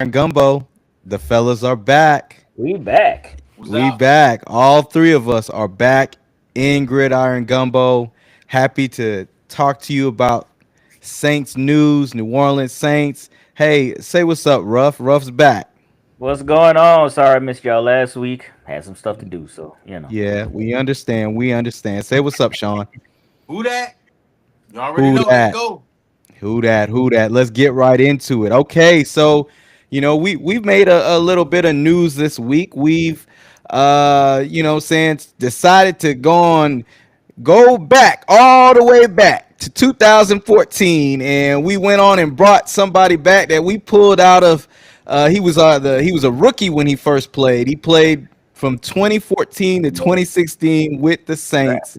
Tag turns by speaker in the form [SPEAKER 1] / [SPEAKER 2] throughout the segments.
[SPEAKER 1] Gumbo, the fellas are back.
[SPEAKER 2] We back.
[SPEAKER 3] Was
[SPEAKER 1] We
[SPEAKER 3] out.
[SPEAKER 1] back. All three of us are back in Gridiron Gumbo. Happy to talk to you about Saints news, New Orleans Saints. Hey, say what's up, Ruff. Ruff's back.
[SPEAKER 2] What's going on? Sorry I missed y'all last week. Had some stuff to do, so
[SPEAKER 1] Yeah, we understand. We understand. Say what's up, Sean.
[SPEAKER 3] Who that? You already
[SPEAKER 1] Who
[SPEAKER 3] know. Let's
[SPEAKER 1] that?
[SPEAKER 3] go.
[SPEAKER 1] Who that? Who that? Let's get right into it. Okay, so we've made a little bit of news this week. We've saying decided to go back all the way back to 2014, and we went on and brought somebody back that we pulled out of. He was a rookie when he first played. He played from 2014 to 2016 with the Saints.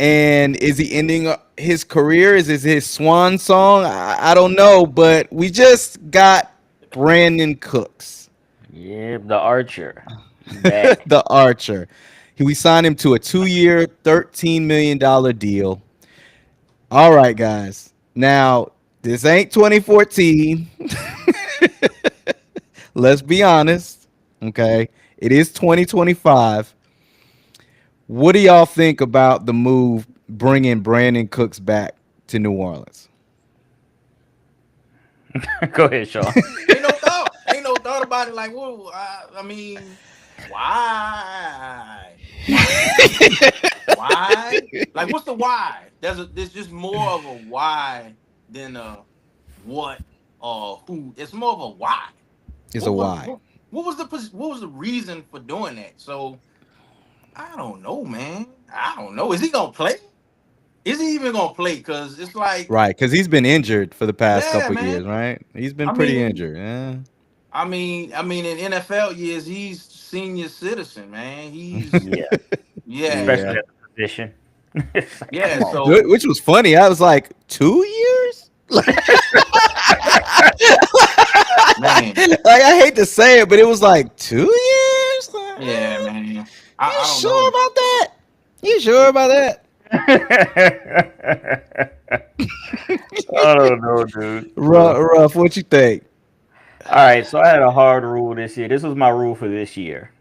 [SPEAKER 1] And is he ending his career? Is this his swan song? I don't know, but we just got Brandon Cooks,
[SPEAKER 2] yeah, the Archer. He back.
[SPEAKER 1] the Archer. We signed him to a 2-year, $13 million deal. All right, guys. Now, this ain't 2014. Let's be honest. Okay. It is 2025. What do y'all think about the move bringing Brandon Cooks back to New Orleans?
[SPEAKER 2] Go ahead, Sean.
[SPEAKER 3] Ain't no thought. Ain't no thought about it. Like, whoa. I mean, why? Why? Like, what's the why? There's just more of a why than a what or who. It's more of a why.
[SPEAKER 1] Is a
[SPEAKER 3] What was
[SPEAKER 1] why.
[SPEAKER 3] what was the reason for doing that? So I don't know, man. I don't know. Is he gonna play? Is he even gonna play? Because it's like,
[SPEAKER 1] Right, because he's been injured for the past
[SPEAKER 3] yeah,
[SPEAKER 1] couple
[SPEAKER 3] man.
[SPEAKER 1] years, right? He's been
[SPEAKER 3] I
[SPEAKER 1] pretty
[SPEAKER 3] mean,
[SPEAKER 1] injured. Yeah.
[SPEAKER 3] in NFL years, he's senior citizen, man. He's
[SPEAKER 2] Yeah,
[SPEAKER 3] yeah,
[SPEAKER 2] especially
[SPEAKER 1] Yeah.
[SPEAKER 2] at the position. It's like,
[SPEAKER 3] yeah.
[SPEAKER 2] come on.
[SPEAKER 3] So
[SPEAKER 1] Which was funny. I was like, 2 years?
[SPEAKER 3] man,
[SPEAKER 1] Like, I hate to say it, but it was like 2 years? Like,
[SPEAKER 3] yeah, man.
[SPEAKER 1] you
[SPEAKER 3] I don't
[SPEAKER 1] sure
[SPEAKER 3] know.
[SPEAKER 1] about that? You sure about that?
[SPEAKER 2] I don't know, dude.
[SPEAKER 1] Rough, what you think?
[SPEAKER 2] All right, so I had a hard rule this year. This was my rule for this year.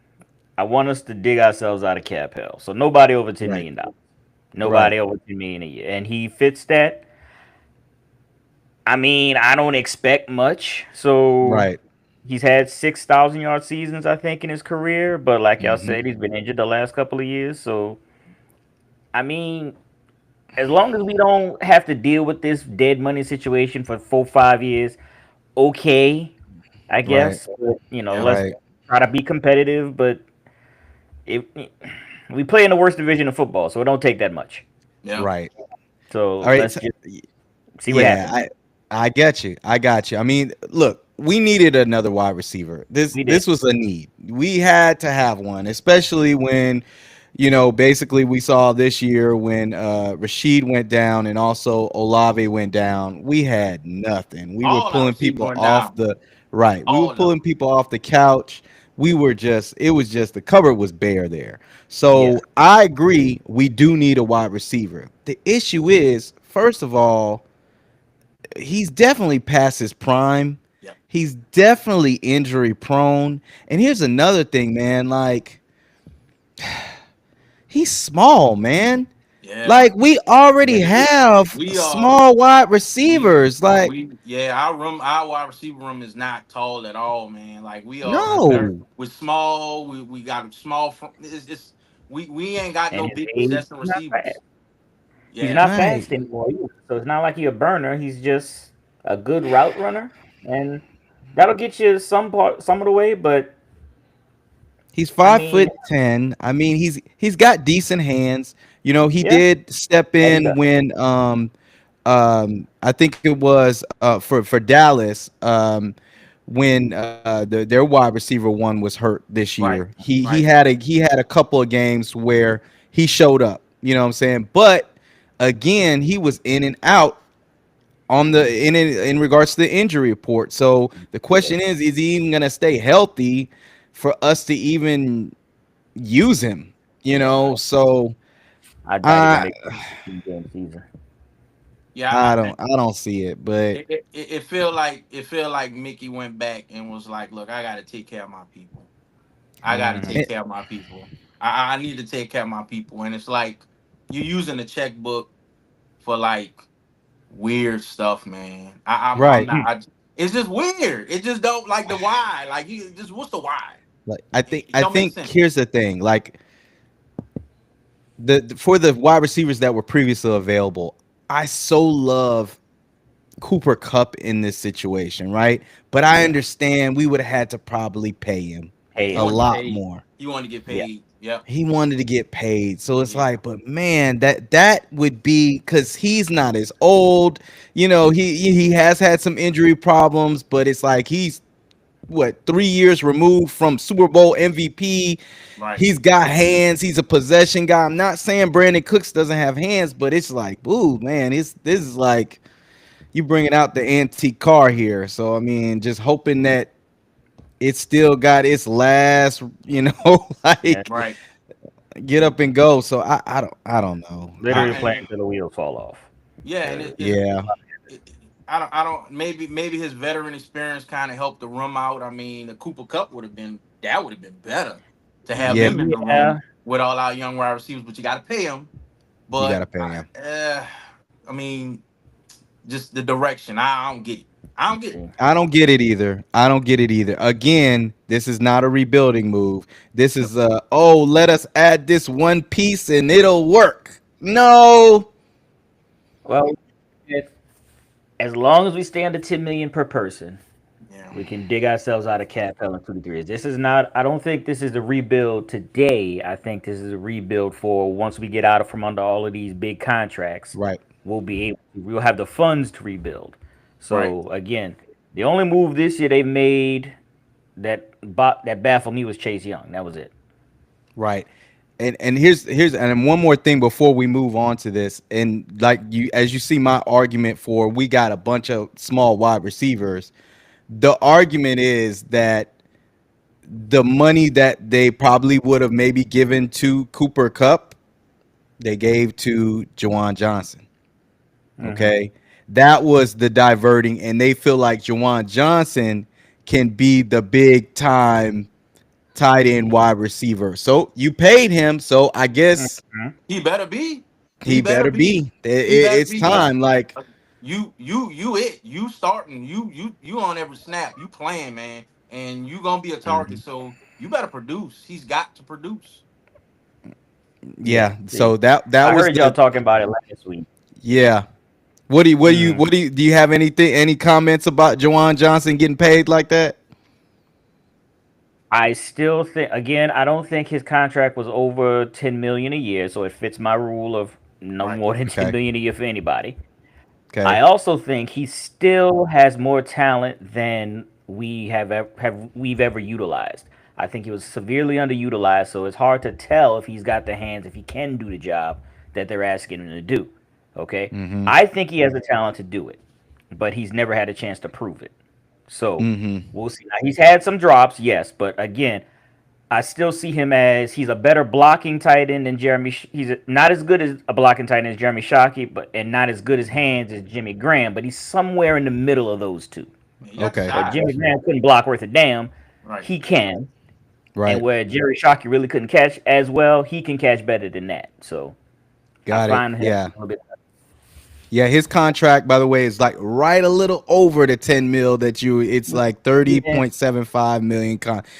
[SPEAKER 2] I want us to dig ourselves out of cap hell. So nobody over $10
[SPEAKER 1] Right,
[SPEAKER 2] million. dollars.
[SPEAKER 1] right,
[SPEAKER 2] Nobody over 10 million a year. And he fits that. I mean, I don't expect much. So
[SPEAKER 1] right.
[SPEAKER 2] he's had 6,000 yard seasons, I think, in his career. But like y'all
[SPEAKER 1] Hmm.
[SPEAKER 2] said, he's been injured the last couple of years. So I mean, as long as we don't have to deal with this dead money situation for 4, 5 years, okay, I
[SPEAKER 1] Right,
[SPEAKER 2] guess. But,
[SPEAKER 3] Yep,
[SPEAKER 2] let's
[SPEAKER 1] right,
[SPEAKER 2] try to be competitive. But if we play in the worst division of football, so it don't take that much.
[SPEAKER 3] yep.
[SPEAKER 1] right.
[SPEAKER 2] So
[SPEAKER 1] All right.
[SPEAKER 2] let's just see what
[SPEAKER 1] Yeah,
[SPEAKER 2] happens.
[SPEAKER 1] I get you. I got you. I mean, look, we needed another wide receiver. This
[SPEAKER 2] We did.
[SPEAKER 1] this was a need. We had to have one, especially when, basically we saw this year when Rashid went down and also Olave went down. We had nothing. We were
[SPEAKER 3] All our
[SPEAKER 1] pulling
[SPEAKER 3] receivers
[SPEAKER 1] people
[SPEAKER 3] went
[SPEAKER 1] off
[SPEAKER 3] down.
[SPEAKER 1] the right. We were
[SPEAKER 3] All of
[SPEAKER 1] pulling
[SPEAKER 3] them.
[SPEAKER 1] people off the couch. We were just it was just the cupboard was bare there.
[SPEAKER 2] Yes.
[SPEAKER 1] So I agree we do need a wide receiver. The issue is, first of all, he's definitely past his prime.
[SPEAKER 3] Yep.
[SPEAKER 1] He's definitely injury prone. And here's another thing, man. Like, he's small, man.
[SPEAKER 3] Yeah.
[SPEAKER 1] Like, we already
[SPEAKER 3] Yeah.
[SPEAKER 1] have
[SPEAKER 3] We are.
[SPEAKER 1] small wide
[SPEAKER 3] We
[SPEAKER 1] receivers. Like,
[SPEAKER 3] our wide receiver room is not tall at all, man. Like we are very
[SPEAKER 1] no.
[SPEAKER 3] we're small. We got small. It's we ain't got
[SPEAKER 2] And
[SPEAKER 3] no
[SPEAKER 2] his
[SPEAKER 3] big
[SPEAKER 2] age,
[SPEAKER 3] possession
[SPEAKER 2] he's not fast.
[SPEAKER 3] receivers.
[SPEAKER 2] He's
[SPEAKER 3] Yeah,
[SPEAKER 2] not
[SPEAKER 1] Right.
[SPEAKER 2] fast anymore either. So it's not like he's a burner. He's just a good route runner, and that'll get you some of the way. But
[SPEAKER 1] He's
[SPEAKER 2] I
[SPEAKER 1] five
[SPEAKER 2] mean,
[SPEAKER 1] foot ten. I mean, he's got decent hands. He
[SPEAKER 2] yeah,
[SPEAKER 1] did step
[SPEAKER 2] yeah, he
[SPEAKER 1] in
[SPEAKER 2] does.
[SPEAKER 1] when I think it was for Dallas when their wide receiver one was hurt this
[SPEAKER 3] right,
[SPEAKER 1] year. He
[SPEAKER 3] right.
[SPEAKER 1] had a couple of games where he showed up. You know what I'm saying? But again, he was in and out on the in regards to the injury report. So the
[SPEAKER 2] Yeah,
[SPEAKER 1] question is he even going to stay healthy for us to even use him?
[SPEAKER 3] Yeah,
[SPEAKER 1] So
[SPEAKER 2] I doubt he gonna
[SPEAKER 1] uh
[SPEAKER 2] make 16 game season.
[SPEAKER 3] Yeah,
[SPEAKER 1] I don't see it, but
[SPEAKER 3] it feel like Mickey went back and was like, "Look, I got to take care of my people. I got to
[SPEAKER 2] Mm,
[SPEAKER 3] take
[SPEAKER 1] it,
[SPEAKER 3] care of my people. I need to take care of my people." And it's like you're using the checkbook for like weird stuff, man. I'm
[SPEAKER 1] right.
[SPEAKER 3] not. It's just weird. It just don't like the why. Like you just what's the why?
[SPEAKER 1] Like
[SPEAKER 3] It
[SPEAKER 1] I
[SPEAKER 3] don't make
[SPEAKER 1] think
[SPEAKER 3] sense.
[SPEAKER 1] here's the thing. Like for the wide receivers that were previously available, I so love Cooper Cup in this situation, right? But I
[SPEAKER 2] yeah,
[SPEAKER 1] understand we would have had to probably pay him
[SPEAKER 2] pay
[SPEAKER 3] You
[SPEAKER 1] a
[SPEAKER 2] him.
[SPEAKER 3] want to get
[SPEAKER 1] lot
[SPEAKER 3] paid.
[SPEAKER 1] more.
[SPEAKER 3] You want to get
[SPEAKER 2] Yeah,
[SPEAKER 3] paid. Yep.
[SPEAKER 1] He wanted to get paid. So it's
[SPEAKER 3] Yeah.
[SPEAKER 1] like, but man, that would be because he's not as old. You know, he has had some injury problems, but it's like he's what 3 years removed from Super Bowl MVP.
[SPEAKER 3] Right.
[SPEAKER 1] He's got hands. He's a possession guy. I'm not saying Brandon Cooks doesn't have hands, but it's like, ooh, man, this is like you bringing out the antique car here. So I mean, just hoping that it still got its last,
[SPEAKER 2] yeah.
[SPEAKER 1] like
[SPEAKER 3] Right.
[SPEAKER 1] get up and go. So I don't know.
[SPEAKER 2] Literally playing until the wheels fall off.
[SPEAKER 3] Yeah, and
[SPEAKER 1] Yeah,
[SPEAKER 3] I don't maybe his veteran experience kind of helped the room out. I mean, the Cooper Cup would have been better to have
[SPEAKER 1] yeah,
[SPEAKER 3] him in the
[SPEAKER 2] Yeah,
[SPEAKER 3] room with all our young wide receivers, but you got to pay him.
[SPEAKER 1] you gotta
[SPEAKER 3] But
[SPEAKER 1] pay him.
[SPEAKER 3] I mean, just the direction. I don't get it. I don't get it.
[SPEAKER 2] see.
[SPEAKER 1] I don't get it either. I don't get it either. Again, this is not a rebuilding move. This is let us add this one piece and it'll work. No.
[SPEAKER 2] Well, if, as long as we stay under 10 million per person,
[SPEAKER 3] Yeah.
[SPEAKER 2] we can dig ourselves out of cap hell in 2 to 3 years. This is not. I don't think this is a rebuild today. I think this is a rebuild for once we get out of from under all of these big contracts.
[SPEAKER 1] Right.
[SPEAKER 2] We'll be able. We'll have the funds to rebuild.
[SPEAKER 3] Right.
[SPEAKER 2] So again, the only move this year they've made that baffled me was Chase Young. That was it.
[SPEAKER 1] Right. And here's and one more thing before we move on to this. And like you as you see my argument for we got a bunch of small wide receivers. The argument is that the money that they probably would have maybe given to Cooper Cup, they gave to Juwan Johnson.
[SPEAKER 2] Hmm.
[SPEAKER 1] Okay. That was the diverting, and they feel like Juwan Johnson can be the big time tight end wide receiver. So you paid him, so I guess
[SPEAKER 3] He better be. He
[SPEAKER 1] he
[SPEAKER 3] better
[SPEAKER 1] better
[SPEAKER 3] be.
[SPEAKER 1] be.
[SPEAKER 3] He better
[SPEAKER 1] It's
[SPEAKER 3] be because
[SPEAKER 1] time. Like,
[SPEAKER 3] you starting. You on every snap. You playing, man, and you gonna be a target.
[SPEAKER 1] mhm.
[SPEAKER 3] So you better produce. He's got to produce.
[SPEAKER 2] Yeah.
[SPEAKER 1] Yeah.
[SPEAKER 2] See,
[SPEAKER 1] So that
[SPEAKER 2] I
[SPEAKER 1] was
[SPEAKER 2] heard y'all
[SPEAKER 1] the
[SPEAKER 2] talking about it last week.
[SPEAKER 1] yeah.
[SPEAKER 2] Mm.
[SPEAKER 1] Do you have any comments about Juwan Johnson getting paid like that?
[SPEAKER 2] I still think again, I don't think his contract was over 10 million a year, so it fits my rule of no
[SPEAKER 3] Right.
[SPEAKER 2] more than 10
[SPEAKER 1] Okay.
[SPEAKER 2] million a year for anybody. I
[SPEAKER 1] Okay.
[SPEAKER 2] also think he still has more talent than have we've ever utilized. I think he was severely underutilized, so it's hard to tell if he's got the hands, if he can do the job that they're asking him to do. Okay,
[SPEAKER 1] Mm-hmm.
[SPEAKER 2] I think he has the talent to do it, but he's never had a chance to prove it. So
[SPEAKER 1] Mm-hmm.
[SPEAKER 2] we'll see. Now, he's had some drops, yes, but again, I still see him as he's a better blocking tight end than Jeremy. Not as good as a blocking tight end as Jeremy Shockey, but and not as good as hands as Jimmy Graham. But he's somewhere in the middle of those two.
[SPEAKER 3] Man, you got the
[SPEAKER 1] Okay.
[SPEAKER 2] Where Jimmy
[SPEAKER 3] size.
[SPEAKER 2] Graham couldn't block worth a damn,
[SPEAKER 3] Right.
[SPEAKER 2] he can, and
[SPEAKER 1] Right.
[SPEAKER 2] where Jerry Shockey really couldn't catch as well, he can catch better than that. So I
[SPEAKER 1] Got it.
[SPEAKER 2] find him
[SPEAKER 1] Yeah.
[SPEAKER 2] a little bit.
[SPEAKER 1] Yeah, his contract, by the way, is like right a little over the 10 mil that you it's like
[SPEAKER 2] Yeah,
[SPEAKER 1] 30.75 million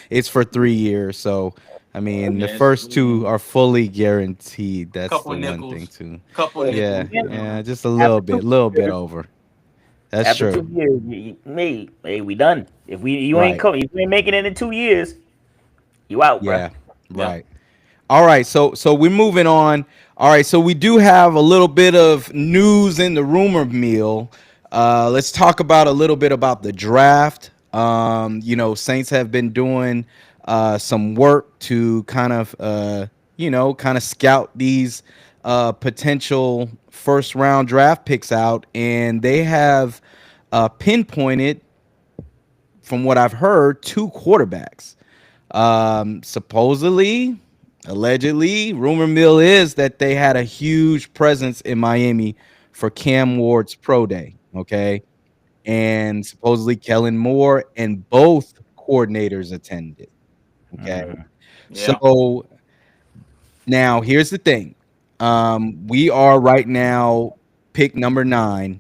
[SPEAKER 1] it's for 3 years. So I mean the
[SPEAKER 3] Yes.
[SPEAKER 1] first two are fully guaranteed. That's
[SPEAKER 3] Couple
[SPEAKER 1] the
[SPEAKER 3] of
[SPEAKER 1] one thing
[SPEAKER 3] nickels.
[SPEAKER 1] too.
[SPEAKER 3] Couple of
[SPEAKER 1] Yeah,
[SPEAKER 3] nickels.
[SPEAKER 2] yeah.
[SPEAKER 1] yeah, just a
[SPEAKER 2] After two
[SPEAKER 1] little bit
[SPEAKER 2] years,
[SPEAKER 1] over. That's
[SPEAKER 2] after
[SPEAKER 1] true.
[SPEAKER 2] 2 years, me, hey, we done. If
[SPEAKER 1] Right.
[SPEAKER 2] if you ain't making it in 2 years, you out, bruh.
[SPEAKER 1] Yeah.
[SPEAKER 3] Yeah.
[SPEAKER 1] Right. All right, so we're moving on. All right, so we do have a little bit of news in the rumor mill. Let's talk about a little bit about the draft. Saints have been doing some work to kind of kind of scout these potential first round draft picks out, and they have pinpointed, from what I've heard, two quarterbacks. Supposedly, allegedly, rumor mill is that they had a huge presence in Miami for Cam Ward's pro day. Okay. And supposedly Kellen Moore and both coordinators attended. Okay.
[SPEAKER 2] Mm-hmm.
[SPEAKER 3] Yeah.
[SPEAKER 1] So now here's the thing. We are right now pick number 9.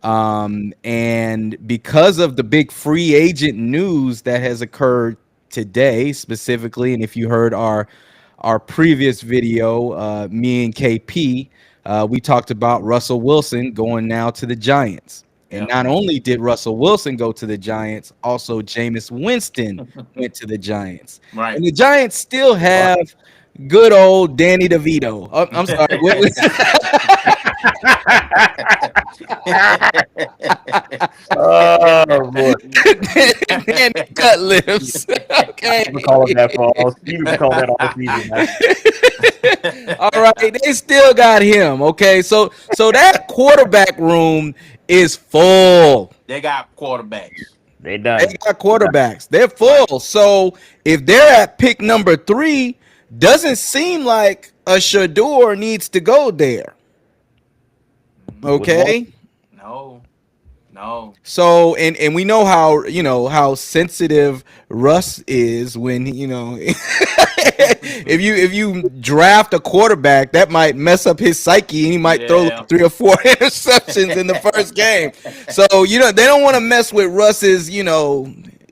[SPEAKER 1] And because of the big free agent news that has occurred today, specifically, and if you heard our previous video, me and KP, we talked about Russell Wilson going now to the Giants. And
[SPEAKER 3] Yeah.
[SPEAKER 1] not only did Russell Wilson go to the Giants, also Jameis Winston went to the Giants.
[SPEAKER 3] Right.
[SPEAKER 1] And the Giants still have good old Danny DeVito. Oh, I'm sorry.
[SPEAKER 2] Oh boy,
[SPEAKER 1] Danny cut lips. Okay.
[SPEAKER 2] we call it that for all. You can call that all season. Man.
[SPEAKER 1] All right, they still got him. Okay, so that quarterback room is full.
[SPEAKER 3] They got quarterbacks.
[SPEAKER 2] They
[SPEAKER 1] They
[SPEAKER 2] done.
[SPEAKER 1] got quarterbacks. They're
[SPEAKER 3] Right.
[SPEAKER 1] full. So if they're at pick number 3, doesn't seem like a Shador needs to go there.
[SPEAKER 2] With more,
[SPEAKER 1] Okay.
[SPEAKER 3] No. No.
[SPEAKER 1] So and we know how how sensitive Russ is when if you draft a quarterback that might mess up his psyche and he might throw
[SPEAKER 3] Yeah.
[SPEAKER 1] like 3 or 4 interceptions in the first game. So they don't want to mess with Russ's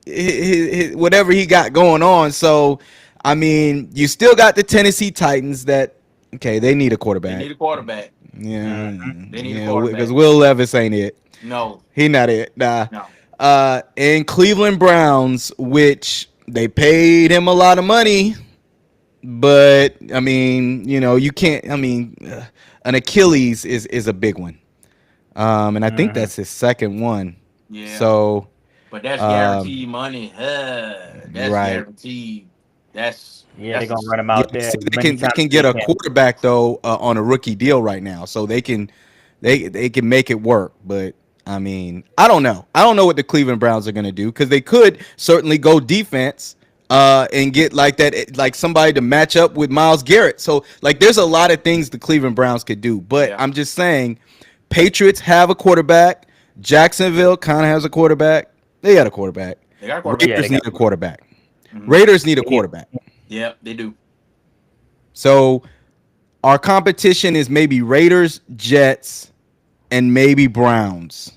[SPEAKER 1] his, whatever he got going on. So I mean you still got the Tennessee Titans that okay they need a
[SPEAKER 3] They
[SPEAKER 1] quarterback.
[SPEAKER 3] need a quarterback.
[SPEAKER 1] Yeah,
[SPEAKER 3] They need a
[SPEAKER 1] yeah,
[SPEAKER 3] quarterback.
[SPEAKER 1] because Will Levis ain't it.
[SPEAKER 3] No.
[SPEAKER 1] He not it. Nah.
[SPEAKER 3] No.
[SPEAKER 1] And Cleveland Browns, which they paid him a lot of money, but I mean, you can't. I mean, an Achilles is a big one, and I think
[SPEAKER 2] mm-hmm.
[SPEAKER 1] that's his second one.
[SPEAKER 3] Yeah.
[SPEAKER 1] So,
[SPEAKER 3] But that's
[SPEAKER 1] um,
[SPEAKER 3] guaranteed money. That's
[SPEAKER 1] right.
[SPEAKER 3] guaranteed. That's
[SPEAKER 2] Yeah, they're gonna
[SPEAKER 3] that's
[SPEAKER 2] run him
[SPEAKER 1] Yeah,
[SPEAKER 2] out there
[SPEAKER 1] see,
[SPEAKER 2] as
[SPEAKER 1] they
[SPEAKER 2] many
[SPEAKER 1] can they
[SPEAKER 2] times
[SPEAKER 1] can
[SPEAKER 2] as they
[SPEAKER 1] get a
[SPEAKER 2] can.
[SPEAKER 1] quarterback though on a rookie deal right now, so they can make it work. But I mean, I don't know. I don't know what the Cleveland Browns are gonna do because they could certainly go defense and get like that like somebody to match up with Myles Garrett. So like, there's a lot of things the Cleveland Browns could do. But
[SPEAKER 3] yeah.
[SPEAKER 1] I'm just saying, Patriots have a quarterback. Jacksonville kind of has a quarterback. They got a quarterback.
[SPEAKER 3] They got a quarterback.
[SPEAKER 2] Yeah,
[SPEAKER 1] Raiders
[SPEAKER 2] they
[SPEAKER 1] need
[SPEAKER 2] got.
[SPEAKER 1] a quarterback.
[SPEAKER 3] Mhm.
[SPEAKER 1] Raiders need a
[SPEAKER 2] They need,
[SPEAKER 1] quarterback.
[SPEAKER 3] Yeah, they do.
[SPEAKER 1] So our competition is maybe Raiders, Jets, and maybe Browns.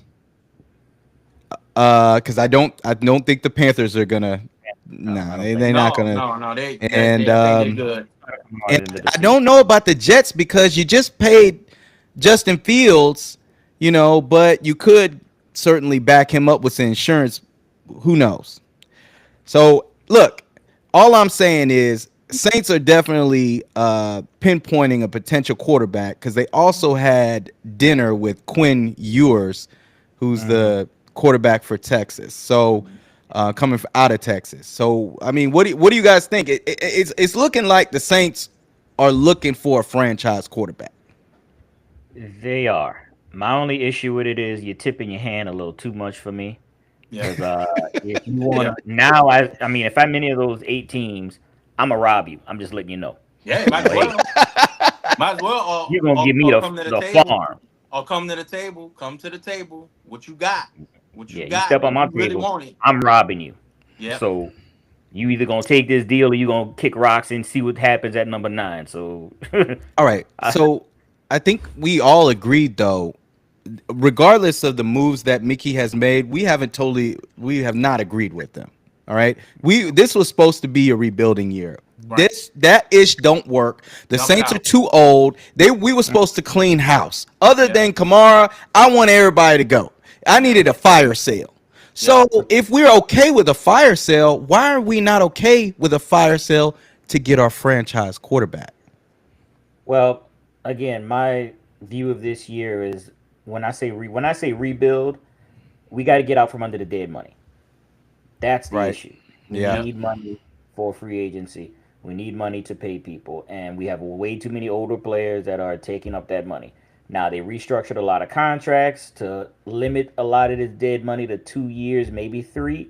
[SPEAKER 1] Because I don't think the Panthers are gonna.
[SPEAKER 2] I
[SPEAKER 1] Nah,
[SPEAKER 2] don't think
[SPEAKER 1] they're not
[SPEAKER 3] No,
[SPEAKER 1] gonna.
[SPEAKER 3] no.
[SPEAKER 1] And
[SPEAKER 3] They did good.
[SPEAKER 1] and
[SPEAKER 2] into
[SPEAKER 1] I
[SPEAKER 2] the season.
[SPEAKER 1] don't know about the Jets because you just paid Justin Fields, but you could certainly back him up with some insurance. Who knows? So look, all I'm saying is Saints are definitely pinpointing a potential quarterback because they also had dinner with Quinn Ewers, who's
[SPEAKER 2] Mm-hmm.
[SPEAKER 1] the quarterback for Texas. So coming out of Texas. So I mean, what do you guys think? It's looking like the Saints are looking for a franchise quarterback.
[SPEAKER 2] They are. My only issue with it is you're tipping your hand a little too much for me.
[SPEAKER 3] Yeah.
[SPEAKER 2] Because if you
[SPEAKER 3] Yeah.
[SPEAKER 2] want to now, I mean, if I'm any of those 8 teams, I'm gonna rob you. I'm just letting you know.
[SPEAKER 3] Yeah, might as
[SPEAKER 2] Hey,
[SPEAKER 3] well. Might as well.
[SPEAKER 2] you're gonna give me
[SPEAKER 3] Or
[SPEAKER 2] the
[SPEAKER 3] come to the
[SPEAKER 2] the
[SPEAKER 3] table.
[SPEAKER 2] farm.
[SPEAKER 3] Or come to the table. Come to the table. What you got? What you
[SPEAKER 2] Yeah, you
[SPEAKER 3] got?
[SPEAKER 2] step on
[SPEAKER 3] And
[SPEAKER 2] my
[SPEAKER 3] you really
[SPEAKER 2] table,
[SPEAKER 3] want it.
[SPEAKER 2] I'm robbing you.
[SPEAKER 3] Yep.
[SPEAKER 2] So you either gonna take this deal or you gonna kick rocks and see what happens at number 9. So
[SPEAKER 1] All right.
[SPEAKER 2] I,
[SPEAKER 1] So I think we all agreed though, regardless of the moves that Mickey has made, we have not agreed with them. All right. This was supposed to be a rebuilding year.
[SPEAKER 3] Right.
[SPEAKER 1] That ish don't work. The
[SPEAKER 3] Dump it
[SPEAKER 1] Saints are
[SPEAKER 3] out.
[SPEAKER 1] too old. We were supposed to clean house. Other
[SPEAKER 3] Yeah.
[SPEAKER 1] than Kamara, I want everybody to go. I
[SPEAKER 3] Yeah.
[SPEAKER 1] needed a fire sale.
[SPEAKER 3] Yeah.
[SPEAKER 1] So if we're okay with a fire sale, why are we not okay with a fire sale to get our franchise quarterback?
[SPEAKER 2] well, again, my view of this year is when I say rebuild, we got to get out from under the dead money. That's the
[SPEAKER 1] Right.
[SPEAKER 2] issue. We
[SPEAKER 1] Yeah.
[SPEAKER 3] Yep.
[SPEAKER 2] need money for free agency. We need money to pay people, and we have way too many older players that are taking up that money. Now they restructured a lot of contracts to limit a lot of this dead money to 2 years, maybe 3.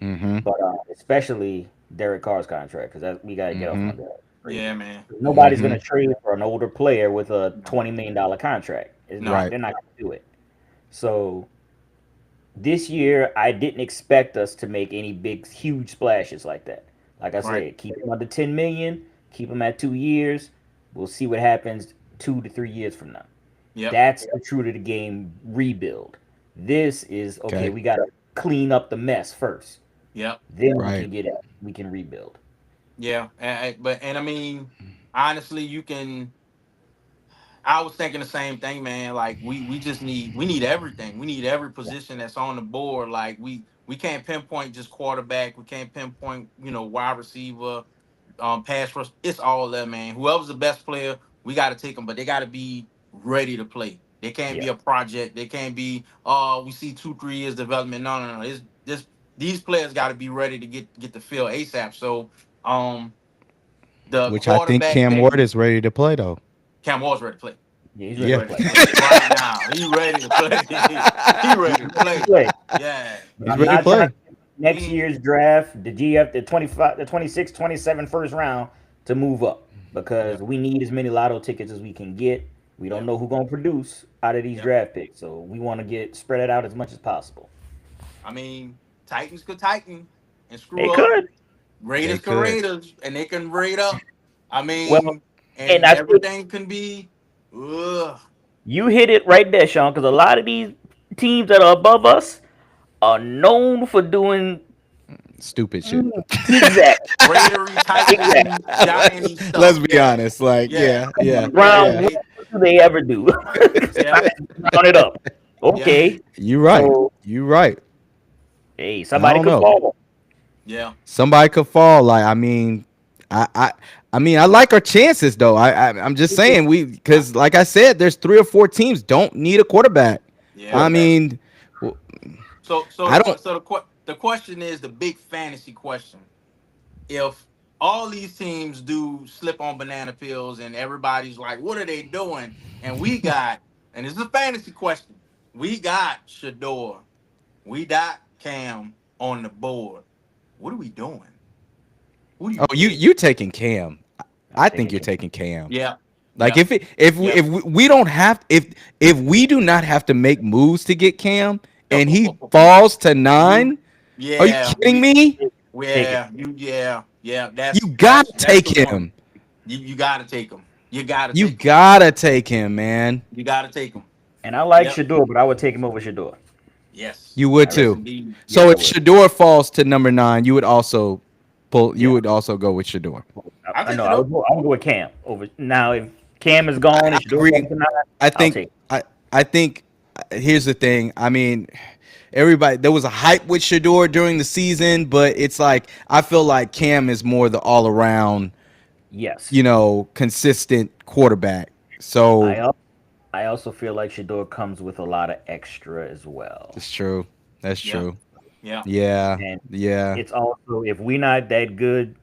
[SPEAKER 1] Mm-hmm.
[SPEAKER 2] But especially Derek Carr's contract, because we got to get off
[SPEAKER 1] Mm-hmm.
[SPEAKER 2] under that.
[SPEAKER 3] Yeah, man.
[SPEAKER 2] Nobody's
[SPEAKER 1] Mm-hmm.
[SPEAKER 2] going to trade for an older player with a
[SPEAKER 3] No.
[SPEAKER 2] $20 million contract. It's
[SPEAKER 3] No.
[SPEAKER 2] not.
[SPEAKER 1] Right.
[SPEAKER 2] They're not going to do it. So this year, I didn't expect us to make any big, huge splashes like that. Like I
[SPEAKER 3] Right.
[SPEAKER 2] said, keep them under 10 million. Keep them at 2 years. We'll see what happens 2 to 3 years from now.
[SPEAKER 3] Yep.
[SPEAKER 2] That's the true to the game rebuild. This is okay.
[SPEAKER 1] Okay.
[SPEAKER 2] We got to clean up the mess first.
[SPEAKER 3] Yep.
[SPEAKER 2] Then we
[SPEAKER 1] Right.
[SPEAKER 2] can get it. We can rebuild.
[SPEAKER 3] Yeah. And I mean, honestly, you can. I was thinking the same thing, man. Like we just need everything. We need every position that's on the board. Like we can't pinpoint just quarterback. We can't pinpoint wide receiver, pass rush. It's all that, man. Whoever's the best player, we got to take them, but they got to be ready to play. They can't
[SPEAKER 2] Yeah.
[SPEAKER 3] be a project. They can't be we see 2 3 years development. No, no, no. It's this these players got to be ready to get the field ASAP. So the
[SPEAKER 1] Which I think
[SPEAKER 3] quarterback
[SPEAKER 1] Cam
[SPEAKER 3] that
[SPEAKER 1] Ward is ready to play though.
[SPEAKER 3] Cam Ward's ready to play.
[SPEAKER 2] Yeah, he's
[SPEAKER 3] He's
[SPEAKER 2] ready
[SPEAKER 1] Yeah.
[SPEAKER 2] to
[SPEAKER 3] ready to
[SPEAKER 2] play.
[SPEAKER 3] play right now. He ready to play. He ready to play.
[SPEAKER 2] Play.
[SPEAKER 3] Yeah.
[SPEAKER 2] But
[SPEAKER 1] He's
[SPEAKER 2] I'm
[SPEAKER 1] ready to
[SPEAKER 2] not trying
[SPEAKER 1] play.
[SPEAKER 2] to next
[SPEAKER 3] He
[SPEAKER 2] year's draft, the GF, the 25, the 26, 27 first round to move up because
[SPEAKER 3] Yep.
[SPEAKER 2] we need as many lotto tickets as we can get. We don't
[SPEAKER 3] Yep.
[SPEAKER 2] know who's going to produce out of these
[SPEAKER 3] Yep.
[SPEAKER 2] draft picks, so we want to get spread it out as much as possible.
[SPEAKER 3] I mean, Titans could tighten and
[SPEAKER 2] They
[SPEAKER 3] screw up.
[SPEAKER 2] could.
[SPEAKER 1] They
[SPEAKER 3] Raiders could
[SPEAKER 1] could.
[SPEAKER 3] Raiders, and they can raid up. I
[SPEAKER 2] Well,
[SPEAKER 3] mean,
[SPEAKER 2] and
[SPEAKER 3] and
[SPEAKER 2] I think
[SPEAKER 3] everything can be. Ugh.
[SPEAKER 2] you hit it right there, Sean, because a lot of these teams that are above us are known for doing
[SPEAKER 1] Stupid shit.
[SPEAKER 2] exactly,
[SPEAKER 3] Raidery,
[SPEAKER 2] exactly.
[SPEAKER 3] Titansy, Gianty
[SPEAKER 1] Let's
[SPEAKER 3] stuff.
[SPEAKER 1] be
[SPEAKER 3] Yeah.
[SPEAKER 1] honest. Like,
[SPEAKER 3] Yeah.
[SPEAKER 1] yeah, yeah,
[SPEAKER 3] Yeah.
[SPEAKER 2] Brown,
[SPEAKER 1] yeah.
[SPEAKER 2] what do they ever do?
[SPEAKER 3] Yeah.
[SPEAKER 2] Round it up.
[SPEAKER 3] Yeah.
[SPEAKER 2] Okay,
[SPEAKER 1] You right.
[SPEAKER 2] so
[SPEAKER 1] You right.
[SPEAKER 2] hey,
[SPEAKER 1] I
[SPEAKER 2] somebody
[SPEAKER 1] don't
[SPEAKER 2] could
[SPEAKER 1] know.
[SPEAKER 2] fall.
[SPEAKER 3] Yeah.
[SPEAKER 1] Somebody could fall. Like, I, I, I mean, I like our chances though. I'm just saying
[SPEAKER 3] Yeah.
[SPEAKER 1] because like I said, there's 3 or 4 teams don't need a quarterback. I
[SPEAKER 3] Yeah.
[SPEAKER 2] Quarterback.
[SPEAKER 1] mean, w-
[SPEAKER 3] So
[SPEAKER 1] I don't.
[SPEAKER 3] the question is the big fantasy question. If all these teams do slip on banana peels and everybody's like, what are they doing? And we got, and this is a fantasy question. We got Shador. We got Cam on the board. What are we doing? Who do you
[SPEAKER 1] Oh, you
[SPEAKER 3] pick?
[SPEAKER 1] you taking Cam?
[SPEAKER 2] I'm
[SPEAKER 1] I think
[SPEAKER 2] taking
[SPEAKER 1] you're
[SPEAKER 2] Cam.
[SPEAKER 1] taking Cam.
[SPEAKER 3] Yeah.
[SPEAKER 1] Like
[SPEAKER 3] Yep. Yep.
[SPEAKER 1] if we don't have if we do not have to make moves to get Cam and he falls to
[SPEAKER 3] you
[SPEAKER 1] 9, are you
[SPEAKER 3] yeah,
[SPEAKER 1] kidding me?
[SPEAKER 2] Take it.
[SPEAKER 3] yeah.
[SPEAKER 1] You
[SPEAKER 3] That's
[SPEAKER 1] gotta
[SPEAKER 3] the
[SPEAKER 1] take
[SPEAKER 3] one.
[SPEAKER 1] him.
[SPEAKER 3] You gotta take him. You gotta
[SPEAKER 1] You
[SPEAKER 3] take him.
[SPEAKER 1] gotta take him, man.
[SPEAKER 3] You gotta take him.
[SPEAKER 2] And I like
[SPEAKER 3] Yep.
[SPEAKER 2] Shador, but I would take him over Shador.
[SPEAKER 3] Yes.
[SPEAKER 1] You would
[SPEAKER 3] Yes,
[SPEAKER 2] I,
[SPEAKER 1] too.
[SPEAKER 3] indeed.
[SPEAKER 1] So
[SPEAKER 2] I
[SPEAKER 1] if
[SPEAKER 3] Yes.
[SPEAKER 2] would.
[SPEAKER 1] Shador falls to number 9, you would also pull. You
[SPEAKER 2] Yeah.
[SPEAKER 1] would also go with Shador.
[SPEAKER 3] I'll
[SPEAKER 2] I
[SPEAKER 3] take
[SPEAKER 2] know.
[SPEAKER 3] Shador.
[SPEAKER 2] I would go with Cam over now. If Cam is gone
[SPEAKER 1] I
[SPEAKER 2] and Shador
[SPEAKER 1] agree.
[SPEAKER 2] falls to 9,
[SPEAKER 1] I
[SPEAKER 2] I'll
[SPEAKER 1] think.
[SPEAKER 2] take.
[SPEAKER 1] I think. Here's the thing. I mean, everybody. There was a hype with Shador during the season, but it's like I feel like Cam is more the all around,
[SPEAKER 2] Yes.
[SPEAKER 1] consistent quarterback. So
[SPEAKER 2] I al- I also feel like Shador comes with a lot of extra as well.
[SPEAKER 1] that's true. That's
[SPEAKER 3] Yeah.
[SPEAKER 1] true.
[SPEAKER 3] Yeah.
[SPEAKER 1] Yeah.
[SPEAKER 2] And
[SPEAKER 1] Yeah.
[SPEAKER 2] it's also if we're not that good,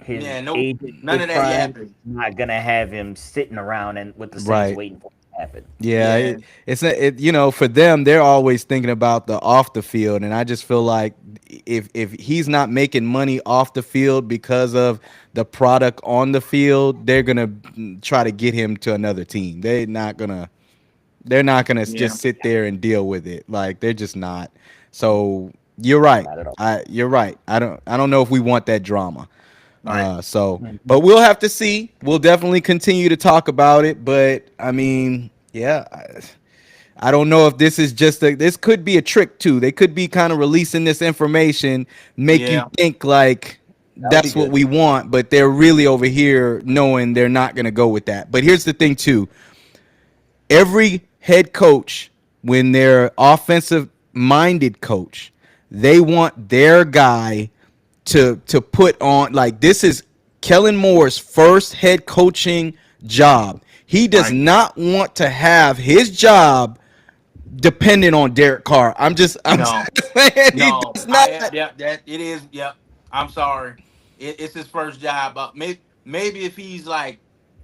[SPEAKER 2] his
[SPEAKER 3] Yeah. No.
[SPEAKER 2] agent
[SPEAKER 3] None
[SPEAKER 2] Chris
[SPEAKER 3] of that
[SPEAKER 2] Prime
[SPEAKER 3] yapping.
[SPEAKER 2] not gonna have him sitting around and with the Saints
[SPEAKER 1] Right.
[SPEAKER 2] waiting for it to happen.
[SPEAKER 1] Yeah,
[SPEAKER 3] Yeah.
[SPEAKER 1] it's not, for them they're always thinking about the off the field, and I just feel like if he's not making money off the field because of the product on the field, they're gonna try to get him to another team. They're not gonna
[SPEAKER 3] Yeah.
[SPEAKER 1] just sit there and deal with it. Like they're just not. So you're right.
[SPEAKER 2] Not at all.
[SPEAKER 1] You're right. I don't know if we want that drama.
[SPEAKER 3] All right.
[SPEAKER 1] But we'll have to see. We'll definitely continue to talk about it. But I mean, yeah, I don't know if this is just this could be a trick too. They could be kind of releasing this information, make you
[SPEAKER 3] Yeah.
[SPEAKER 1] think like
[SPEAKER 2] That would be
[SPEAKER 1] that's what
[SPEAKER 2] good.
[SPEAKER 1] we want, but they're really over here knowing they're not going to go with that. But here's the thing too. Every head coach, when they're offensive minded coach, they want their guy to put on, like, this is Kellen Moore's first head coaching job. He does
[SPEAKER 3] Right.
[SPEAKER 1] not want to have his job dependent on Derek Carr. I'm
[SPEAKER 3] No.
[SPEAKER 1] just saying he
[SPEAKER 3] No.
[SPEAKER 1] does not.
[SPEAKER 3] Yeah. That it is. Yep. I'm sorry. It's his first job. Maybe if he's like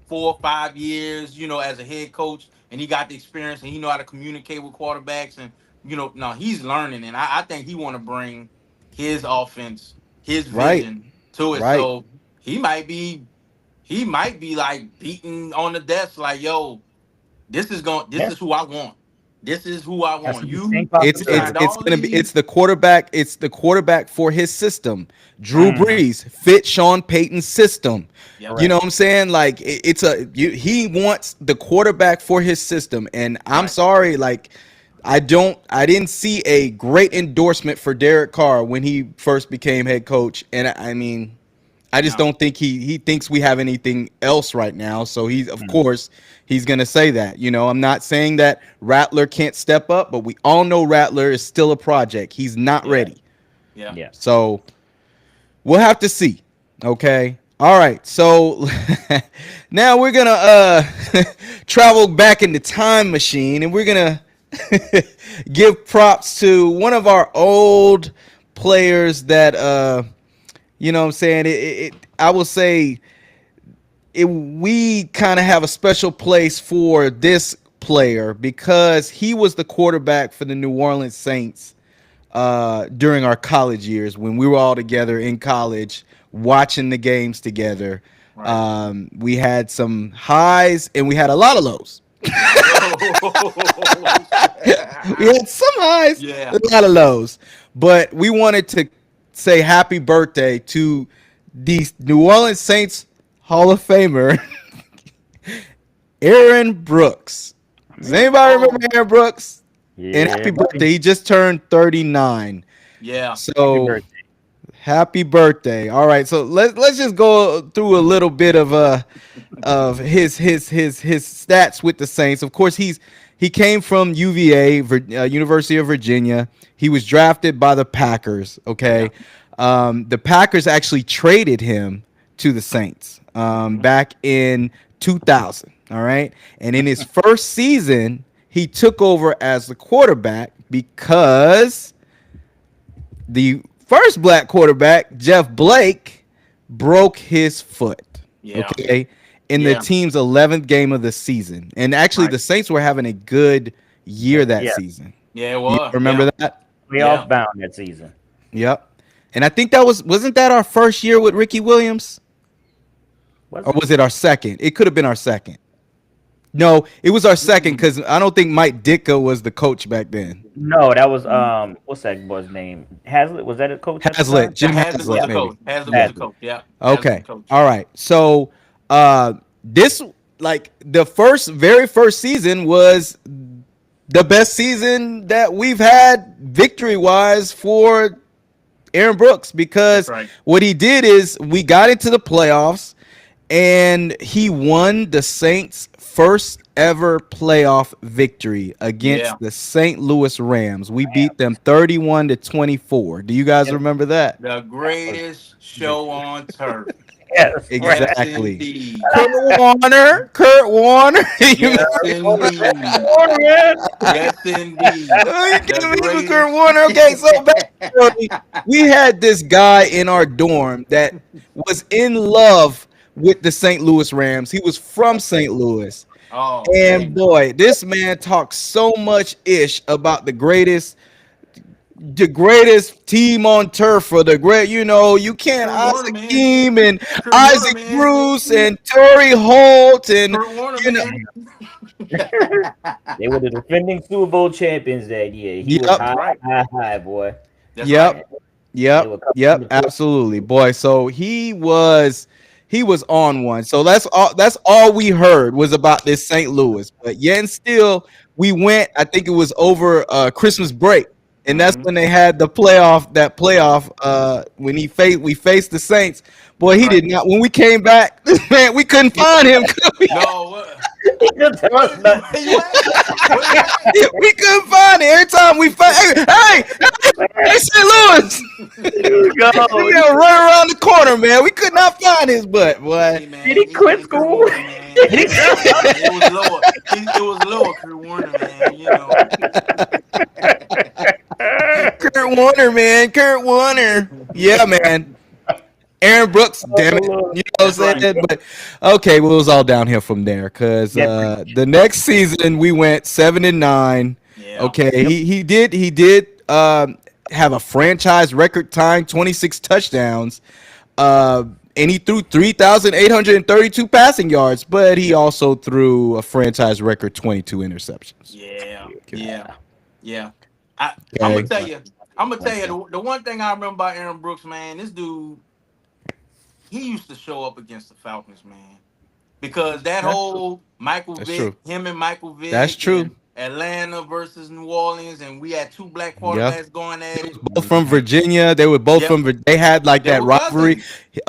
[SPEAKER 3] 4 or 5 years, as a head coach, and he got the experience and he know how to communicate with quarterbacks, and no, he's learning, and I think he want to bring his offense, his
[SPEAKER 1] Right,
[SPEAKER 3] vision to it.
[SPEAKER 1] right.
[SPEAKER 3] So he might be like beating on the desk, like, yo, This is who I want. This is who I
[SPEAKER 2] That's
[SPEAKER 3] want.
[SPEAKER 2] the same
[SPEAKER 1] It's
[SPEAKER 3] You
[SPEAKER 1] it's
[SPEAKER 3] signed
[SPEAKER 2] possibility.
[SPEAKER 1] it's
[SPEAKER 3] all
[SPEAKER 1] gonna be
[SPEAKER 3] these.
[SPEAKER 1] it's the quarterback. It's the quarterback for his system. Drew
[SPEAKER 3] Mm,
[SPEAKER 1] Brees fit Sean Payton's system.
[SPEAKER 3] yep.
[SPEAKER 1] You know
[SPEAKER 2] Correct.
[SPEAKER 1] what I'm saying? Like he wants the quarterback for his system. And I'm
[SPEAKER 3] Right.
[SPEAKER 1] sorry, like I didn't see a great endorsement for Derek Carr when he first became head coach. And I mean, I just
[SPEAKER 3] No.
[SPEAKER 1] don't think he thinks we have anything else right now. So he's of
[SPEAKER 2] Mm.
[SPEAKER 1] course he's gonna say that. You know, I'm not saying that Rattler can't step up, but we all know Rattler is still a project. He's not
[SPEAKER 3] Yeah.
[SPEAKER 1] ready.
[SPEAKER 3] Yeah.
[SPEAKER 2] Yeah.
[SPEAKER 1] So we'll have to see. Okay. All right. So now we're gonna travel back in the time machine and we're gonna give props to one of our old players that you know what I'm saying? I will say we kind of have a special place for this player because he was the quarterback for the New Orleans Saints during our college years when we were all together in college watching the games together.
[SPEAKER 3] Right.
[SPEAKER 1] We had some highs and we had a lot of lows.
[SPEAKER 3] Whoa.
[SPEAKER 1] We had some highs,
[SPEAKER 3] Yeah.
[SPEAKER 1] a lot of lows, but we wanted to say happy birthday to the New Orleans Saints Hall of Famer, Aaron Brooks. Does anybody remember
[SPEAKER 3] Oh.
[SPEAKER 1] Aaron Brooks? And
[SPEAKER 2] Yeah,
[SPEAKER 1] happy
[SPEAKER 2] buddy.
[SPEAKER 1] birthday. He just turned 39.
[SPEAKER 3] Yeah.
[SPEAKER 2] Happy
[SPEAKER 1] So
[SPEAKER 2] birthday.
[SPEAKER 1] happy birthday. All right. So let's just go through a little bit of his stats with the Saints. Of course, he came from UVA, University of Virginia. He was drafted by the Packers.
[SPEAKER 3] Yeah.
[SPEAKER 1] Okay, the Packers actually traded him to the Saints
[SPEAKER 3] Hmm.
[SPEAKER 1] back in 2000. All right, and in his first season, he took over as the quarterback because the first black quarterback, Jeff Blake, broke his foot.
[SPEAKER 3] Yeah.
[SPEAKER 1] Okay. In the
[SPEAKER 3] Yeah.
[SPEAKER 1] team's 11th game of the season. And actually,
[SPEAKER 3] Right.
[SPEAKER 1] the Saints were having a good year that
[SPEAKER 2] Yeah.
[SPEAKER 1] season.
[SPEAKER 3] Yeah. It
[SPEAKER 1] You
[SPEAKER 3] was. Yeah.
[SPEAKER 1] remember that?
[SPEAKER 3] Yeah.
[SPEAKER 2] Playoff bound that season.
[SPEAKER 1] Yep. And I think wasn't that our first year with Ricky Williams?
[SPEAKER 2] Was
[SPEAKER 1] Or
[SPEAKER 2] it?
[SPEAKER 1] was it our second? It could have been our second. No, it was our second
[SPEAKER 3] Mm-mm.
[SPEAKER 1] because I don't think Mike Ditka was the coach back then.
[SPEAKER 2] No, that was what's that boy's name? Hazlitt, was that a coach at the
[SPEAKER 1] Hazlitt,
[SPEAKER 2] time?
[SPEAKER 3] Yeah.
[SPEAKER 1] Jim
[SPEAKER 3] Hazlitt was
[SPEAKER 1] Hazlitt,
[SPEAKER 2] Yeah,
[SPEAKER 3] the
[SPEAKER 1] maybe.
[SPEAKER 3] coach. Hazlitt was the
[SPEAKER 2] Hazlitt.
[SPEAKER 3] coach. Yeah. Hazlitt was
[SPEAKER 1] Okay.
[SPEAKER 3] the coach.
[SPEAKER 1] All right. So this like the very first season was the best season that we've had victory wise for Aaron Brooks
[SPEAKER 3] That's
[SPEAKER 1] because
[SPEAKER 3] right.
[SPEAKER 1] what he did is we got into the playoffs and he won the Saints' first ever playoff victory
[SPEAKER 3] Yeah.
[SPEAKER 1] against the St. Louis Rams. We beat them
[SPEAKER 2] Rams.
[SPEAKER 1] 31-24. Do you guys
[SPEAKER 2] Yep,
[SPEAKER 1] remember that?
[SPEAKER 3] The
[SPEAKER 2] that was
[SPEAKER 3] greatest show
[SPEAKER 2] victory.
[SPEAKER 3] on turf.
[SPEAKER 2] Yes, right.
[SPEAKER 3] Yes,
[SPEAKER 1] Exactly.
[SPEAKER 3] indeed.
[SPEAKER 1] Kurt Warner. You
[SPEAKER 3] Yes, indeed.
[SPEAKER 2] Oh, man.
[SPEAKER 3] Yes, indeed.
[SPEAKER 1] You
[SPEAKER 3] The
[SPEAKER 1] can't beat with Kurt
[SPEAKER 3] greatest.
[SPEAKER 1] Warner. Okay, so basically, we had this guy in our dorm that was in love with the St. Louis Rams. He was from St. Louis.
[SPEAKER 3] Oh
[SPEAKER 1] And
[SPEAKER 3] man.
[SPEAKER 1] boy, this man talks so much ish about the greatest team on turf for the great, you can't
[SPEAKER 3] Kurt Warner,
[SPEAKER 1] Isaac
[SPEAKER 3] man.
[SPEAKER 1] Keem and
[SPEAKER 3] Kurt Warner,
[SPEAKER 1] Isaac
[SPEAKER 3] man.
[SPEAKER 1] Bruce and Torrey Holt and
[SPEAKER 3] Kurt Warner,
[SPEAKER 1] you know,
[SPEAKER 3] man.
[SPEAKER 2] They were the defending Super Bowl champions that year. He was
[SPEAKER 1] yep,
[SPEAKER 3] That's
[SPEAKER 2] high,
[SPEAKER 3] right.
[SPEAKER 2] high, high, boy.
[SPEAKER 3] That's right.
[SPEAKER 1] yep.
[SPEAKER 2] They
[SPEAKER 1] Yep,
[SPEAKER 2] were coming from
[SPEAKER 1] yep,
[SPEAKER 2] the field.
[SPEAKER 1] absolutely, boy. So he was on one. So that's all we heard was about this St. Louis. But yet and still, we went. I think it was over Christmas break, and that's
[SPEAKER 3] Hmm.
[SPEAKER 1] when they had that playoff. When we faced the Saints. Boy,
[SPEAKER 3] That's
[SPEAKER 1] he
[SPEAKER 3] right.
[SPEAKER 1] did not. When we came back, man, we couldn't find him. Could we?
[SPEAKER 3] No.
[SPEAKER 2] He didn't tell us nothing.
[SPEAKER 3] Where you at? Where you at?
[SPEAKER 1] We couldn't find it. Every time we found, hey, St. Louis.
[SPEAKER 2] Here we go.
[SPEAKER 1] We gotta run around the corner, man. We could not find his butt, boy.
[SPEAKER 3] Hey man,
[SPEAKER 2] Did he quit
[SPEAKER 3] Kurt
[SPEAKER 2] school?
[SPEAKER 3] Warner, man. It was lower. It was lower. Kurt Warner, man. You know.
[SPEAKER 1] Kurt Warner, man. Kurt Warner. Yeah, man. Aaron Brooks, damn it. You know what I'm
[SPEAKER 3] That's right.
[SPEAKER 1] saying? But okay, well, it was all downhill from there because
[SPEAKER 2] Yeah.
[SPEAKER 1] the next season we went 7-9.
[SPEAKER 3] Yeah.
[SPEAKER 1] Okay, he did have a franchise record tying 26 touchdowns. and he threw 3,832 passing yards, but he
[SPEAKER 2] Yep.
[SPEAKER 1] also threw a franchise record 22 interceptions.
[SPEAKER 3] Yeah, yeah,
[SPEAKER 2] Yeah.
[SPEAKER 3] yeah. I I'm gonna
[SPEAKER 1] Okay.
[SPEAKER 3] tell you. I'm gonna tell you
[SPEAKER 2] One.
[SPEAKER 3] the one thing I remember about Aaron Brooks, man. This dude, he used to show up against the Falcons, man. Because that
[SPEAKER 2] That's true.
[SPEAKER 3] whole Michael
[SPEAKER 1] That's true.
[SPEAKER 3] Vick, him and Michael
[SPEAKER 1] That's
[SPEAKER 3] Vick,
[SPEAKER 1] true.
[SPEAKER 3] and Atlanta versus New Orleans, and we had two black
[SPEAKER 1] Yeah.
[SPEAKER 3] quarterbacks going
[SPEAKER 1] They
[SPEAKER 3] at
[SPEAKER 1] was
[SPEAKER 3] it.
[SPEAKER 1] both from
[SPEAKER 2] Mhm.
[SPEAKER 1] Virginia. They were both
[SPEAKER 3] Yep,
[SPEAKER 1] from. They had like
[SPEAKER 3] they
[SPEAKER 1] that
[SPEAKER 3] were
[SPEAKER 1] rivalry.
[SPEAKER 3] cousins.
[SPEAKER 1] He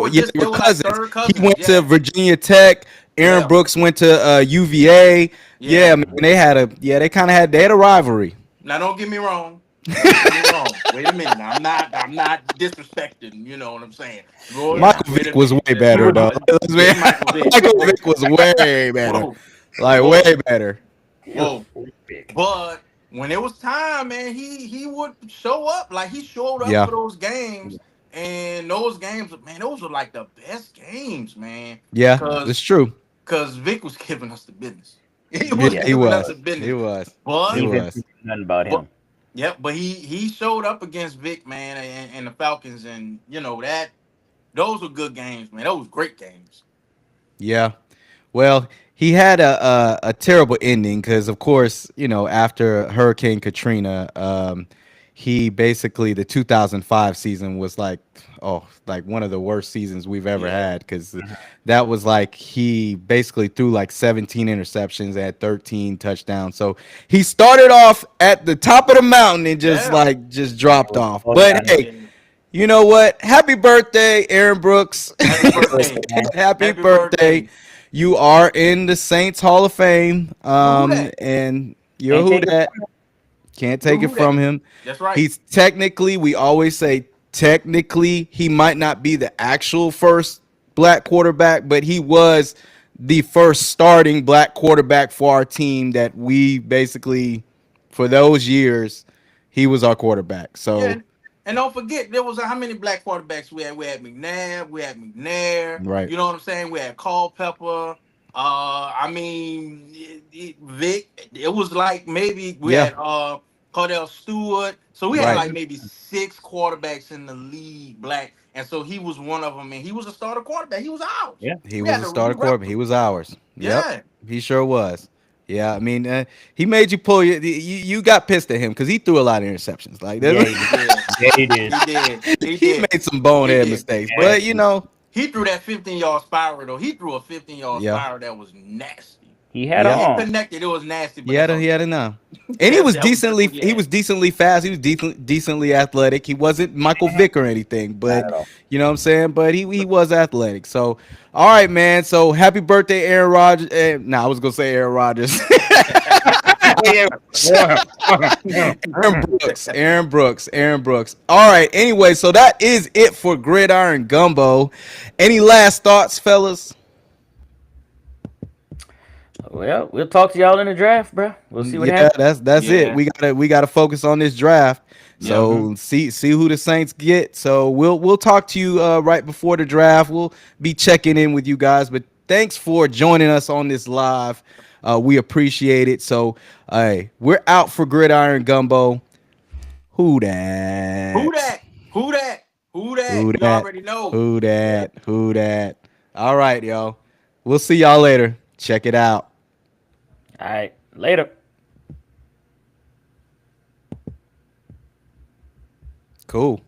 [SPEAKER 1] yeah, they
[SPEAKER 3] They
[SPEAKER 1] were
[SPEAKER 3] were like
[SPEAKER 1] cousins.
[SPEAKER 3] third
[SPEAKER 1] He
[SPEAKER 3] cousins.
[SPEAKER 1] went to
[SPEAKER 3] Yeah,
[SPEAKER 1] Virginia Tech. Aaron
[SPEAKER 3] yeah,
[SPEAKER 1] Brooks went to UVA. Yeah,
[SPEAKER 3] yeah.
[SPEAKER 1] man, they had a yeah. They kind of had they had a rivalry.
[SPEAKER 3] Now don't get me wrong. Don't get me wrong. Wait a minute. I'm not disrespecting. You know what I'm saying? Lord,
[SPEAKER 2] Yeah.
[SPEAKER 1] Michael
[SPEAKER 3] wait
[SPEAKER 1] Vick
[SPEAKER 3] a
[SPEAKER 1] was
[SPEAKER 3] minute.
[SPEAKER 1] way
[SPEAKER 3] Let's
[SPEAKER 1] better
[SPEAKER 3] not.
[SPEAKER 1] though. Let's be-
[SPEAKER 3] This Michael Vick.
[SPEAKER 1] Michael
[SPEAKER 3] Whoa,
[SPEAKER 1] Vick was way better,
[SPEAKER 3] whoa,
[SPEAKER 1] like way
[SPEAKER 3] whoa,
[SPEAKER 1] better.
[SPEAKER 3] whoa.
[SPEAKER 2] Big.
[SPEAKER 3] But when it was time, man, he would show up. Like he showed up
[SPEAKER 1] Yeah,
[SPEAKER 3] for those games, and those games, man, those were like the best games, man.
[SPEAKER 1] yeah, it's
[SPEAKER 3] Cause
[SPEAKER 1] true.
[SPEAKER 3] cause Vic was giving us the business. He
[SPEAKER 1] Yeah,
[SPEAKER 3] was
[SPEAKER 2] Yeah.
[SPEAKER 1] he
[SPEAKER 3] giving us
[SPEAKER 1] was.
[SPEAKER 3] the
[SPEAKER 1] He
[SPEAKER 3] business.
[SPEAKER 1] was. He
[SPEAKER 3] But
[SPEAKER 2] Defense
[SPEAKER 1] was.
[SPEAKER 2] didn't do nothing about
[SPEAKER 3] but
[SPEAKER 2] him.
[SPEAKER 3] yep, but he showed up against Vic, man, and the Falcons, and you know that those were good games, man. Those were great games.
[SPEAKER 1] Yeah. Well, he had a terrible ending because, of course, after Hurricane Katrina, he basically the 2005 season was like one of the worst seasons we've ever
[SPEAKER 3] Yeah,
[SPEAKER 1] had because that was like he basically threw like 17 interceptions, had 13 touchdowns. So he started off at the top of the mountain and
[SPEAKER 3] yeah,
[SPEAKER 1] just dropped
[SPEAKER 2] Oh,
[SPEAKER 1] off.
[SPEAKER 2] oh,
[SPEAKER 1] But
[SPEAKER 2] down.
[SPEAKER 1] hey,
[SPEAKER 3] yeah.
[SPEAKER 1] you know what? Happy birthday, Aaron Brooks.
[SPEAKER 3] Happy birthday,
[SPEAKER 2] Man.
[SPEAKER 1] Happy
[SPEAKER 3] happy
[SPEAKER 1] birthday.
[SPEAKER 3] birthday.
[SPEAKER 1] You are in the Saints Hall of Fame.
[SPEAKER 3] You who that?
[SPEAKER 1] And you're
[SPEAKER 2] Can't
[SPEAKER 1] who
[SPEAKER 2] take it
[SPEAKER 1] that.
[SPEAKER 2] from
[SPEAKER 1] Can't
[SPEAKER 3] You
[SPEAKER 1] take it
[SPEAKER 3] who that?
[SPEAKER 1] from him.
[SPEAKER 3] That's right.
[SPEAKER 1] He's technically, we always say, technically, he might not be the actual first black quarterback, but he was the first starting black quarterback for our team that we basically, for those years, he was our quarterback.
[SPEAKER 3] Yeah,
[SPEAKER 1] So,
[SPEAKER 3] and don't forget there was how many black quarterbacks we had. We had McNabb, we had McNair.
[SPEAKER 1] right.
[SPEAKER 3] You know what I'm saying? We had Culpepper. I mean, Vic. It was like maybe we
[SPEAKER 1] Yeah,
[SPEAKER 3] had Cordell Stewart. So we had
[SPEAKER 1] right.
[SPEAKER 3] like maybe six quarterbacks in the league black, and so he was one of them. And he was a starter quarterback. He was ours.
[SPEAKER 2] Yeah.
[SPEAKER 1] He
[SPEAKER 3] We
[SPEAKER 1] was
[SPEAKER 3] had
[SPEAKER 1] a
[SPEAKER 3] to
[SPEAKER 1] starter
[SPEAKER 3] re-rep
[SPEAKER 1] quarterback. He
[SPEAKER 3] him.
[SPEAKER 1] was ours. Yep,
[SPEAKER 3] Yeah.
[SPEAKER 1] he sure was. Yeah, I mean, he made you pull you got pissed at him because he threw a lot of interceptions. Like
[SPEAKER 2] Yeah, he did.
[SPEAKER 3] Yeah.
[SPEAKER 2] Yeah, he did.
[SPEAKER 3] He did. He
[SPEAKER 1] he
[SPEAKER 3] did.
[SPEAKER 1] made some
[SPEAKER 3] He
[SPEAKER 1] bonehead
[SPEAKER 3] did.
[SPEAKER 1] mistakes,
[SPEAKER 2] Yeah.
[SPEAKER 3] But
[SPEAKER 1] but
[SPEAKER 3] he threw that 15-yard spiral though. He threw a 15-yard
[SPEAKER 1] yeah,
[SPEAKER 3] spiral that was nasty.
[SPEAKER 2] He had
[SPEAKER 3] When
[SPEAKER 1] yeah,
[SPEAKER 3] it
[SPEAKER 2] on.
[SPEAKER 3] connected, it was nasty,
[SPEAKER 1] he
[SPEAKER 3] but
[SPEAKER 1] had
[SPEAKER 3] that's
[SPEAKER 1] a,
[SPEAKER 3] all
[SPEAKER 1] he
[SPEAKER 3] he
[SPEAKER 1] had a
[SPEAKER 3] had.
[SPEAKER 1] now, and
[SPEAKER 3] That was just what he
[SPEAKER 1] he
[SPEAKER 3] had.
[SPEAKER 1] was decently fast. He was decently athletic. He wasn't Michael Vick or anything,
[SPEAKER 2] Not
[SPEAKER 1] but
[SPEAKER 2] at all.
[SPEAKER 1] you know what I'm saying. But he was athletic. So all right, man. So happy birthday, Aaron Rodgers. I was gonna say Aaron Rodgers.
[SPEAKER 2] Yeah.
[SPEAKER 1] Aaron Brooks, Aaron Brooks, Aaron Brooks. All right. Anyway, so that is it for Gridiron Gumbo. Any last thoughts, fellas?
[SPEAKER 2] Well, we'll talk to y'all in the draft, bro. We'll see what
[SPEAKER 1] Yeah,
[SPEAKER 2] happens.
[SPEAKER 1] that's it.
[SPEAKER 3] Yeah.
[SPEAKER 1] We gotta focus on this draft.
[SPEAKER 3] Yep.
[SPEAKER 1] So see who the Saints get. So we'll talk to you right before the draft. We'll be checking in with you guys. But thanks for joining us on this live. We appreciate it. So hey, we're out for Gridiron Gumbo. Who
[SPEAKER 3] Who
[SPEAKER 1] that?
[SPEAKER 3] that? Who that? Who that?
[SPEAKER 1] Who
[SPEAKER 3] You
[SPEAKER 1] that?
[SPEAKER 3] already know.
[SPEAKER 1] Who
[SPEAKER 3] Yeah.
[SPEAKER 1] that? Who that? All right, y'all. We'll see y'all later. Check it out.
[SPEAKER 2] All right. Later.
[SPEAKER 1] Cool.